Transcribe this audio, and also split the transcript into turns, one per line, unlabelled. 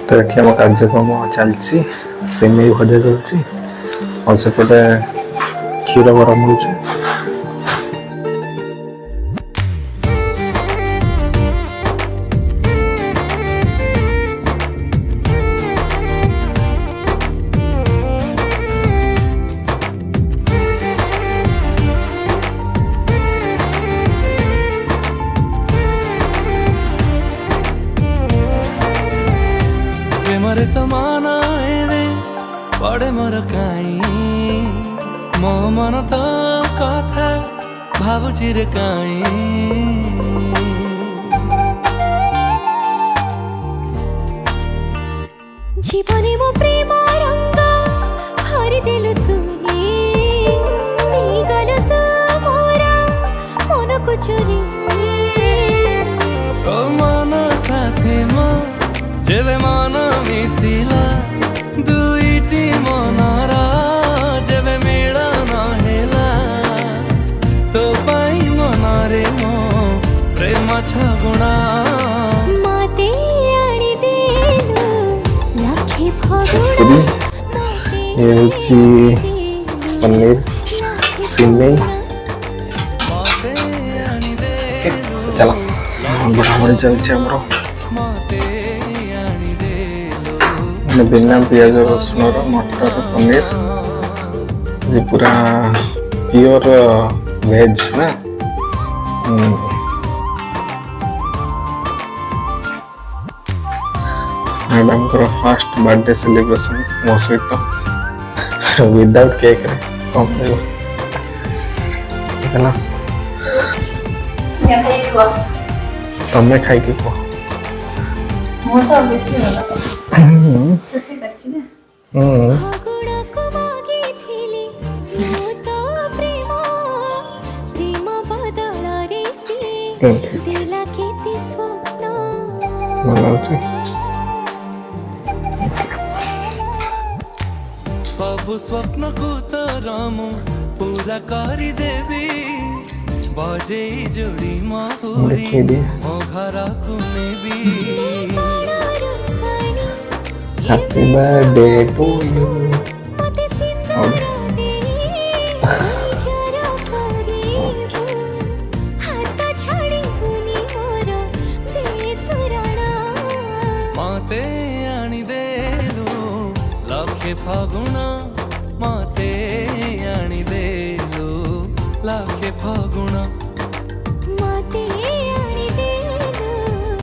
तो देखिए आम कार्यक्रम चलती सिमई भजा चलती और सेपटे क्षीर गरम हो
प्रेमरे तो माना एवे पड़े मोर काई मो मन तो कथा भावुची रे काई
जीवने मो प्रेम रंग हरि दिल तुही गल तू मोरा मन को चोरी
ओ मन साथे मो जेबे मन मिसिला दुईटी मनरा जेबे मिलन हेला तो पाई मनरे मो प्रेम छगुणा
माते आनी देलु लखे फगुणा
ये होची पनीर सिमई चला बराबर चलছে আমরা बिना पियाज रसुन मटर पनीर ये पूरा प्योर वेज ना मैडम को फर्स्ट बर्थडे सेलिब्रेशन मो सहित विदाउट केक रे कम चला तमें खाई के को
मो तो बेसी होला खुशी करछि ना
फगुणा को मागी थिली मो तो प्रेम प्रेम बदल रे सी दिला केती स्वप्न
मनाउछु
सब स्वप्न को तरमु पूरा करी देवी बजे जोड़ी माहुरी मो घर को नेबी
हैप्पी बर्थडे टू यू
मते सिंदूर दे जरा करीबू हाथ छाड़ी हुनी मोर दे तुराणा
माते आनी देलु लखे फागुणा